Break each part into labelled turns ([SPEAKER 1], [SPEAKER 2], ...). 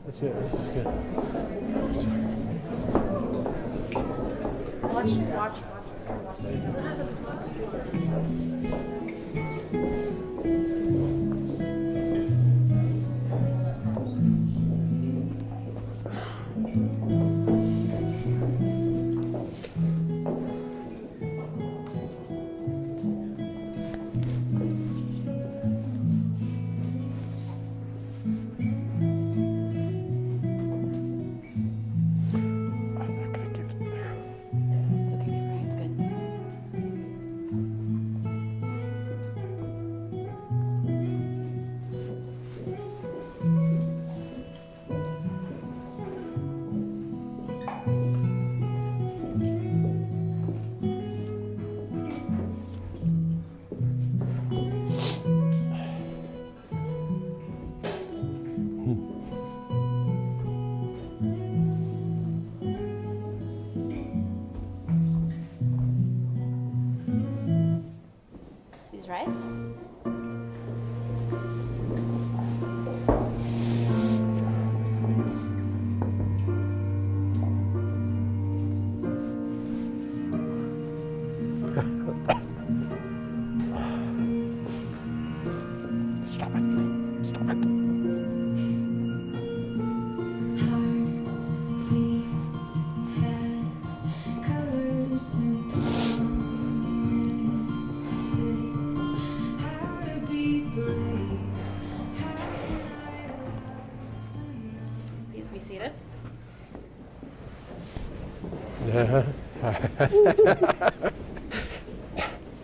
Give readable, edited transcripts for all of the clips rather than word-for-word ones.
[SPEAKER 1] That's it. This is good.
[SPEAKER 2] Watch.
[SPEAKER 3] It's okay, Brian. It's good. Please rise.
[SPEAKER 1] Stop it. Stop it.
[SPEAKER 4] Heartbeats fast, colors and promises. How to be brave, how can I love?
[SPEAKER 3] Please be seated.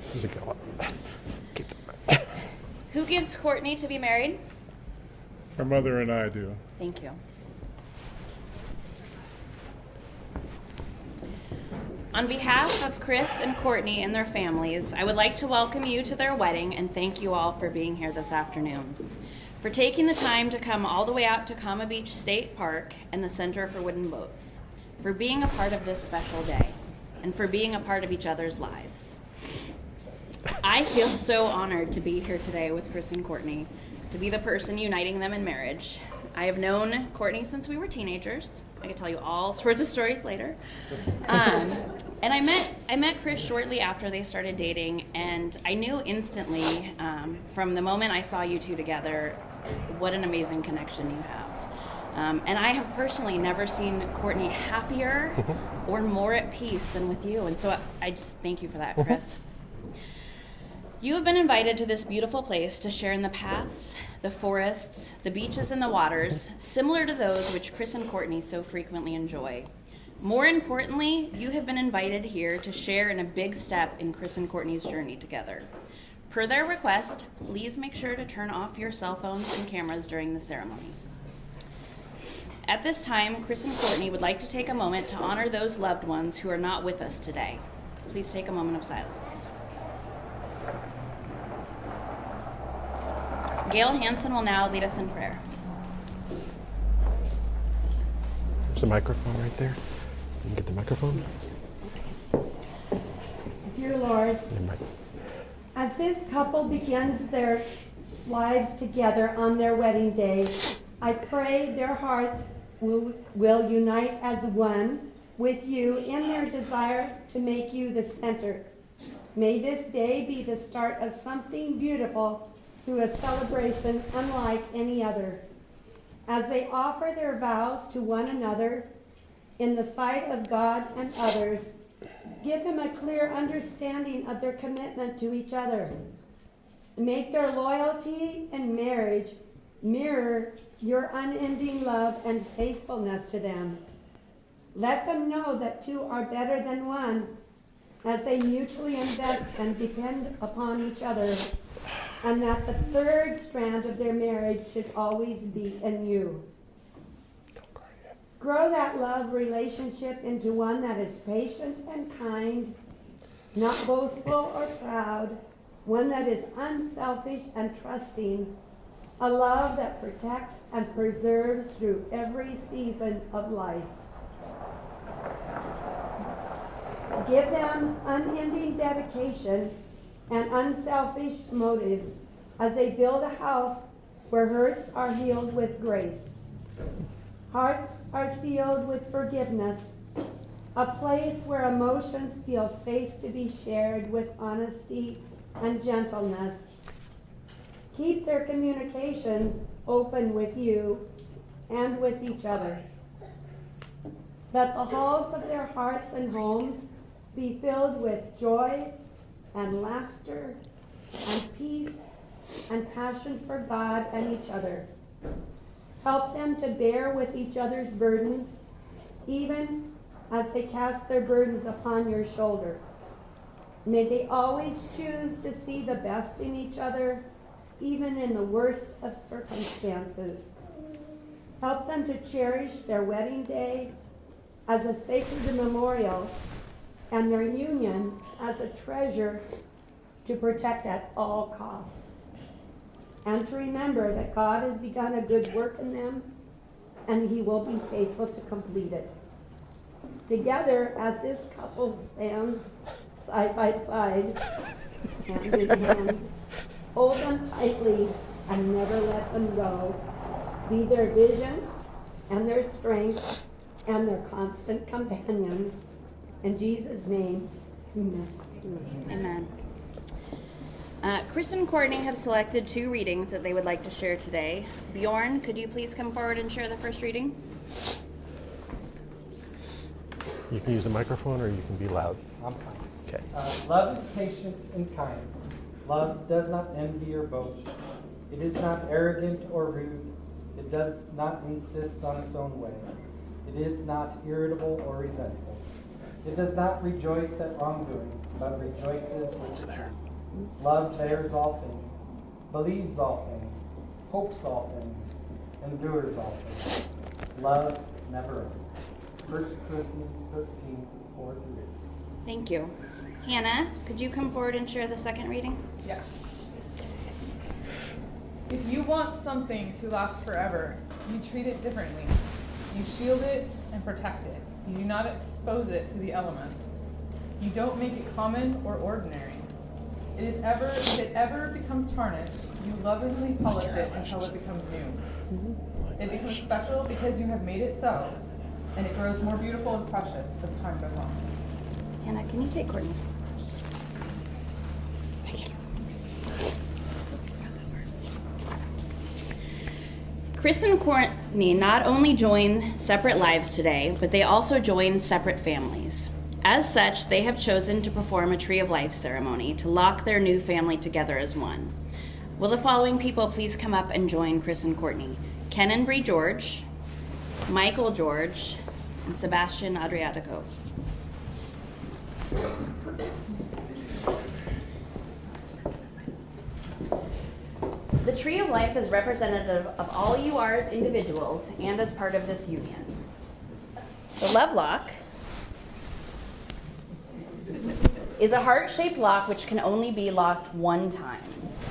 [SPEAKER 1] This is a good one.
[SPEAKER 3] Who gives Courtney to be married?
[SPEAKER 5] Her mother and I do.
[SPEAKER 3] Thank you. On behalf of Chris and Courtney and their families, I would like to welcome you to their wedding and thank you all for being here this afternoon. For taking the time to come all the way out to Kama Beach State Park and the Center for Wooden Boats. For being a part of this special day. And for being a part of each other's lives. I feel so honored to be here today with Chris and Courtney, to be the person uniting them in marriage. I have known Courtney since we were teenagers. I could tell you all sorts of stories later. And I met Chris shortly after they started dating, and I knew instantly from the moment I saw you two together what an amazing connection you have. And I have personally never seen Courtney happier or more at peace than with you, and so I just thank you for that, Chris. You have been invited to this beautiful place to share in the paths, the forests, the beaches, and the waters, similar to those which Chris and Courtney so frequently enjoy. More importantly, you have been invited here to share in a big step in Chris and Courtney's journey together. Per their request, please make sure to turn off your cell phones and cameras during the ceremony. At this time, Chris and Courtney would like to take a moment to honor those loved ones who are not with us today. Please take a moment of silence. Gail Hansen will now lead us in prayer.
[SPEAKER 1] There's a microphone right there. You can get the microphone.
[SPEAKER 6] Dear Lord,
[SPEAKER 1] Yeah, mic.
[SPEAKER 6] as this couple begins their lives together on their wedding day, I pray their hearts will unite as one with you in their desire to make you the center. May this day be the start of something beautiful through a celebration unlike any other. As they offer their vows to one another in the sight of God and others, give them a clear understanding of their commitment to each other. Make their loyalty and marriage mirror your unending love and faithfulness to them. Let them know that two are better than one as they mutually invest and depend upon each other, and that the third strand of their marriage should always be in you. Grow that love relationship into one that is patient and kind, not boastful or proud, one that is unselfish and trusting, a love that protects and preserves through every season of life. Give them unending dedication and unselfish motives as they build a house where hurts are healed with grace. Hearts are sealed with forgiveness, a place where emotions feel safe to be shared with honesty and gentleness. Keep their communications open with you and with each other. Let the halls of their hearts and homes be filled with joy and laughter and peace and passion for God and each other. Help them to bear with each other's burdens, even as they cast their burdens upon your shoulder. May they always choose to see the best in each other, even in the worst of circumstances. Help them to cherish their wedding day as a sacred memorial and their union as a treasure to protect at all costs. And to remember that God has begun a good work in them and he will be faithful to complete it. Together, as this couple stands side by side, hand in hand, hold them tightly and never let them go. Be their vision and their strength and their constant companion. In Jesus' name, amen.
[SPEAKER 3] Amen. Chris and Courtney have selected 2 readings that they would like to share today. Bjorn, could you please come forward and share the first reading?
[SPEAKER 1] You can use a microphone or you can be loud.
[SPEAKER 2] I'm fine.
[SPEAKER 1] Okay.
[SPEAKER 2] Love is patient and kind. Love does not envy or boast. It is not arrogant or rude. It does not insist on its own way. It is not irritable or resentful. It does not rejoice at wrongdoing, but rejoices with the truth. Love bears all things, believes all things, hopes all things, endures all things. Love never ends. 1 Corinthians 13, 4-8.
[SPEAKER 3] Thank you. Hannah, could you come forward and share the second reading?
[SPEAKER 7] Yeah. If you want something to last forever, you treat it differently. You shield it and protect it. You do not expose it to the elements. You don't make it common or ordinary. If it ever becomes tarnished, you lovingly polish it until it becomes new. It becomes special because you have made it so, and it grows more beautiful and precious as time goes on.
[SPEAKER 3] Hannah, can you take Courtney's first? Thank you. Chris and Courtney not only join separate lives today, but they also join separate families. As such, they have chosen to perform a Tree of Life ceremony to lock their new family together as one. Will the following people please come up and join Chris and Courtney? Ken and Bree George, Michael George, and Sebastian Adriatico. The Tree of Life is representative of all you are as individuals and as part of this union. The love lock is a heart-shaped lock which can only be locked one time.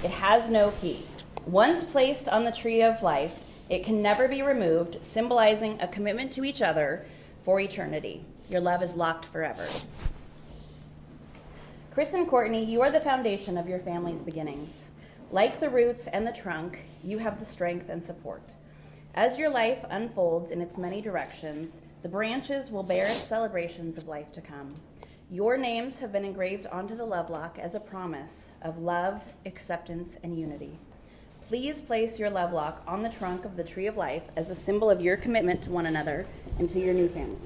[SPEAKER 3] It has no key. Once placed on the Tree of Life, it can never be removed, symbolizing a commitment to each other for eternity. Your love is locked forever. Chris and Courtney, you are the foundation of your family's beginnings. Like the roots and the trunk, you have the strength and support. As your life unfolds in its many directions, the branches will bear its celebrations of life to come. Your names have been engraved onto the love lock as a promise of love, acceptance, and unity. Please place your love lock on the trunk of the Tree of Life as a symbol of your commitment to one another and to your new family.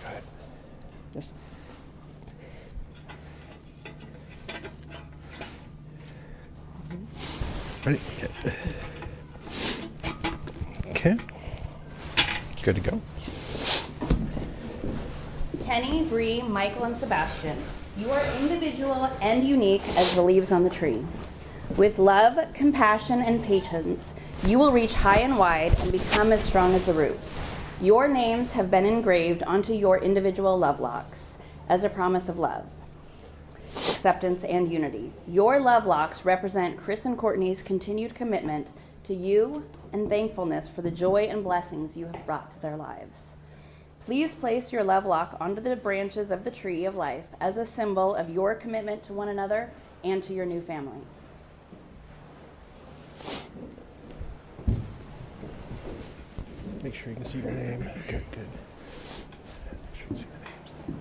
[SPEAKER 1] Got it.
[SPEAKER 3] Yes.
[SPEAKER 1] Ready? Okay. Good to go.
[SPEAKER 3] Kenny, Bree, Michael, and Sebastian, you are individual and unique as the leaves on the tree. With love, compassion, and patience, you will reach high and wide and become as strong as the roots. Your names have been engraved onto your individual love locks as a promise of love, acceptance, and unity. Your love locks represent Chris and Courtney's continued commitment to you and thankfulness for the joy and blessings you have brought to their lives. Please place your love lock onto the branches of the tree of life as a symbol of your commitment to one another and to your new family.
[SPEAKER 1] Make sure you can see your name. Good, good. Make sure you can see the names.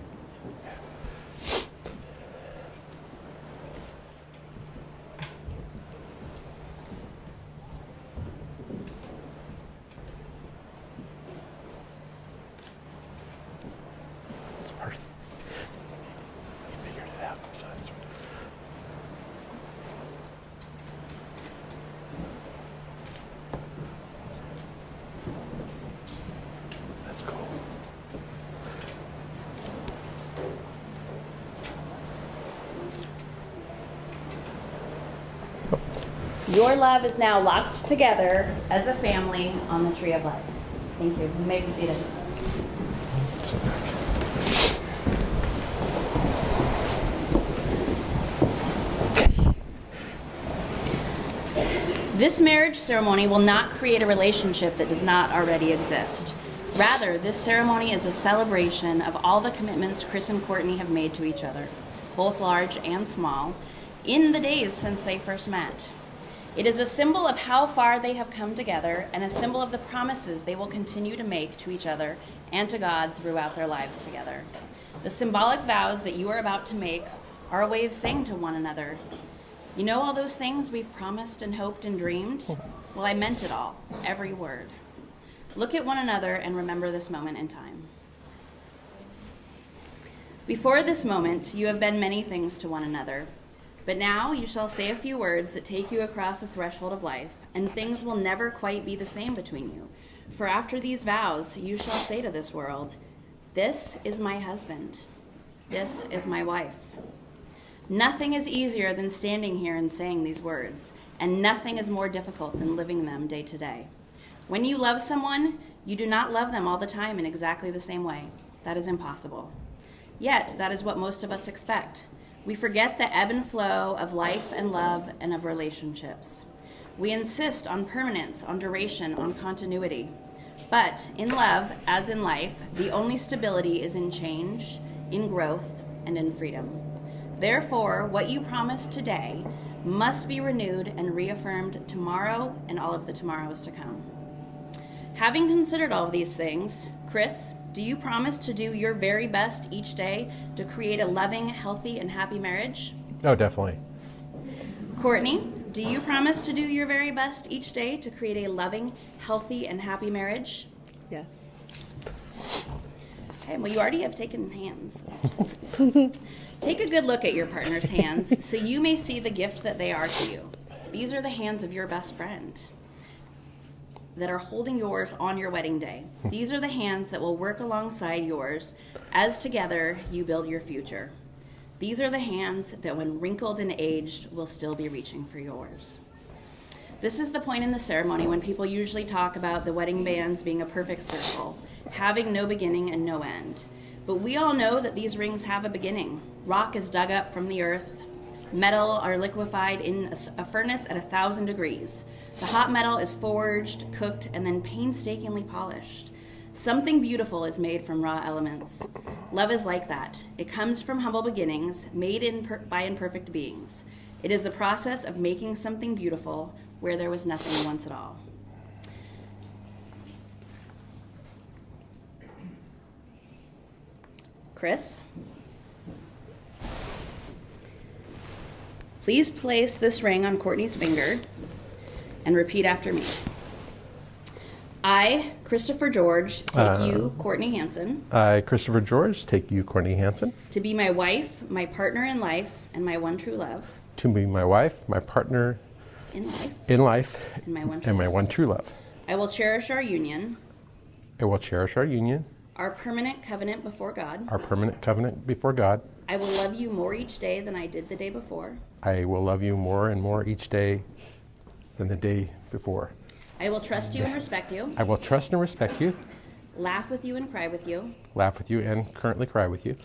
[SPEAKER 1] It's hard. You figured it out. So it's- That's cool.
[SPEAKER 3] Your love is now locked together as a family on the tree of life. Thank you. You may be seated.
[SPEAKER 1] So back.
[SPEAKER 3] This marriage ceremony will not create a relationship that does not already exist. Rather, this ceremony is a celebration of all the commitments Chris and Courtney have made to each other, both large and small, in the days since they first met. It is a symbol of how far they have come together and a symbol of the promises they will continue to make to each other and to God throughout their lives together. The symbolic vows that you are about to make are a way of saying to one another, you know all those things we've promised and hoped and dreamed? Well, I meant it all, every word. Look at one another and remember this moment in time. Before this moment, you have been many things to one another. But now you shall say a few words that take you across the threshold of life, and things will never quite be the same between you. For after these vows, you shall say to this world, this is my husband. This is my wife. Nothing is easier than standing here and saying these words, and nothing is more difficult than living them day to day. When you love someone, you do not love them all the time in exactly the same way. That is impossible. Yet, that is what most of us expect. We forget the ebb and flow of life and love and of relationships. We insist on permanence, on duration, on continuity. But in love, as in life, the only stability is in change, in growth, and in freedom. Therefore, what you promise today must be renewed and reaffirmed tomorrow and all of the tomorrows to come. Having considered all of these things, Chris, do you promise to do your very best each day to create a loving, healthy, and happy marriage?
[SPEAKER 1] Oh, definitely.
[SPEAKER 3] Courtney, do you promise to do your very best each day to create a loving, healthy, and happy marriage?
[SPEAKER 8] Yes.
[SPEAKER 3] Okay, well, you already have taken hands. Take a good look at your partner's hands so you may see the gift that they are to you. These are the hands of your best friend that are holding yours on your wedding day. These are the hands that will work alongside yours as together you build your future. These are the hands that when wrinkled and aged will still be reaching for yours. This is the point in the ceremony when people usually talk about the wedding bands being a perfect circle, having no beginning and no end. But we all know that these rings have a beginning. Rock is dug up from the earth. Metal are liquefied in a furnace at 1,000 degrees. The hot metal is forged, cooked, and then painstakingly polished. Something beautiful is made from raw elements. Love is like that. It comes from humble beginnings, made by imperfect beings. It is the process of making something beautiful where there was nothing once at all. Chris? Please place this ring on Courtney's finger and repeat after me. I, Christopher George, take you, Courtney Hansen,
[SPEAKER 1] I, Christopher George, take you, Courtney Hansen,
[SPEAKER 3] to be my wife, my partner in life, and my one true love.
[SPEAKER 1] to be my wife, my partner
[SPEAKER 3] In life.
[SPEAKER 1] in life,
[SPEAKER 3] And my one true
[SPEAKER 1] and my
[SPEAKER 3] love.
[SPEAKER 1] one true love.
[SPEAKER 3] I will cherish our union,
[SPEAKER 1] I will cherish our union,
[SPEAKER 3] our permanent covenant before God.
[SPEAKER 1] our permanent covenant before God.
[SPEAKER 3] I will love you more each day than I did the day before.
[SPEAKER 1] I will love you more and more each day than the day before.
[SPEAKER 3] I will trust you and respect you,
[SPEAKER 1] I will trust and respect you,
[SPEAKER 3] laugh with you and cry with you,
[SPEAKER 1] laugh with you, and currently cry with you,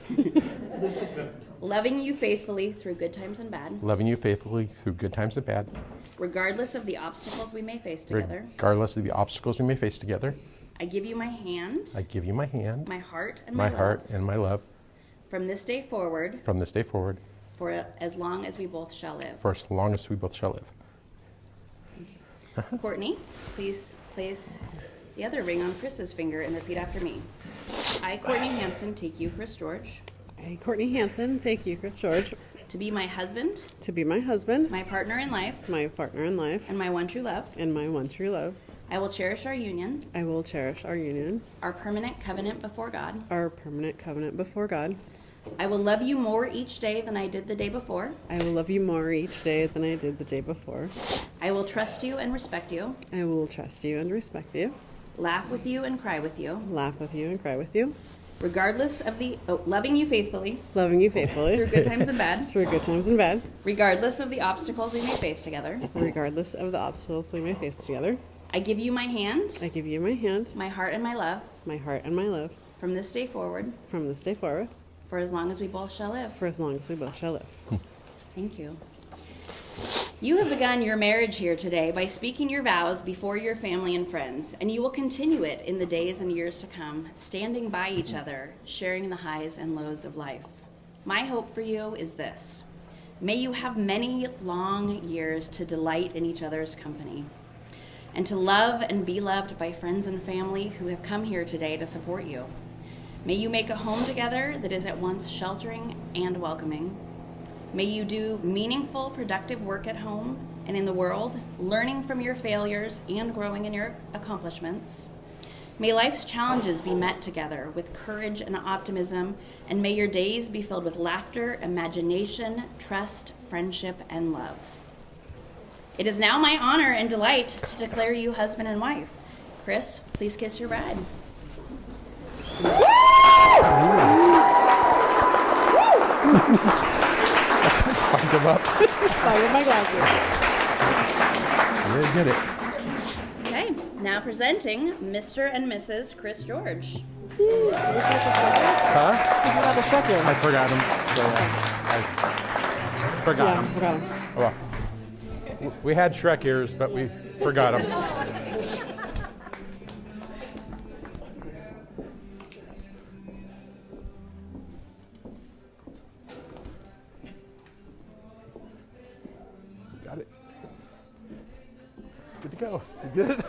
[SPEAKER 3] loving you faithfully through good times and bad,
[SPEAKER 1] loving you faithfully through good times and bad,
[SPEAKER 3] regardless of the obstacles we may face together.
[SPEAKER 1] regardless of the obstacles we may face together.
[SPEAKER 3] I give you my hand,
[SPEAKER 1] I give you my hand,
[SPEAKER 3] my heart, and
[SPEAKER 1] my
[SPEAKER 3] my
[SPEAKER 1] heart,
[SPEAKER 3] love.
[SPEAKER 1] and my love
[SPEAKER 3] From this day forward,
[SPEAKER 1] from this day forward
[SPEAKER 3] for as long as we both shall live.
[SPEAKER 1] for as long as we both shall live.
[SPEAKER 3] Courtney, please place the other ring on Chris's finger and repeat after me. I, Courtney Hanson, take you, Chris George,
[SPEAKER 8] I, Courtney Hanson, take you, Chris George,
[SPEAKER 3] to be my husband,
[SPEAKER 8] to be my husband,
[SPEAKER 3] my partner in life,
[SPEAKER 8] my partner in life,
[SPEAKER 3] and my one true love.
[SPEAKER 8] and my one true love.
[SPEAKER 3] I will cherish our union,
[SPEAKER 8] I will cherish our union,
[SPEAKER 3] our permanent covenant before God.
[SPEAKER 8] our permanent covenant before God.
[SPEAKER 3] I will love you more each day than I did the day before.
[SPEAKER 8] I will love you more each day than I did the day before.
[SPEAKER 3] I will trust you and respect you,
[SPEAKER 8] I will trust you and respect you,
[SPEAKER 3] laugh with you and cry with you,
[SPEAKER 8] laugh with you and cry with you,
[SPEAKER 3] regardless of loving you faithfully
[SPEAKER 8] loving you faithfully
[SPEAKER 3] through good times and bad,
[SPEAKER 8] through good times and bad,
[SPEAKER 3] regardless of the obstacles we may face together.
[SPEAKER 8] regardless of the obstacles we may face together.
[SPEAKER 3] I give you my hand,
[SPEAKER 8] I give you my hand,
[SPEAKER 3] my heart, and my love
[SPEAKER 8] my heart, and my love
[SPEAKER 3] from this day forward
[SPEAKER 8] from this day forward
[SPEAKER 3] for as long as we both shall live.
[SPEAKER 8] for as long as we both shall live.
[SPEAKER 3] Thank you. You have begun your marriage here today by speaking your vows before your family and friends, and you will continue it in the days and years to come, standing by each other, sharing the highs and lows of life. My hope for you is this: may you have many long years to delight in each other's company, and to love and be loved by friends and family who have come here today to support you. May you make a home together that is at once sheltering and welcoming. May you do meaningful, productive work at home and in the world, learning from your failures and growing in your accomplishments. May life's challenges be met together with courage and optimism, and may your days be filled with laughter, imagination, trust, friendship, and love. It is now my honor and delight to declare you husband and wife. Chris, please kiss your bride.
[SPEAKER 1] Find them up.
[SPEAKER 8] Fire with my glasses.
[SPEAKER 1] You did it.
[SPEAKER 3] Okay, now presenting Mr. and Mrs. Chris George.
[SPEAKER 1] Huh?
[SPEAKER 8] What about the shekels?
[SPEAKER 1] I forgot them. I forgot
[SPEAKER 8] Yeah,
[SPEAKER 1] them.
[SPEAKER 8] forgot 'em.
[SPEAKER 1] Oh, well. We had Shrek ears, but we forgot them. Got it. Good to go. You did it?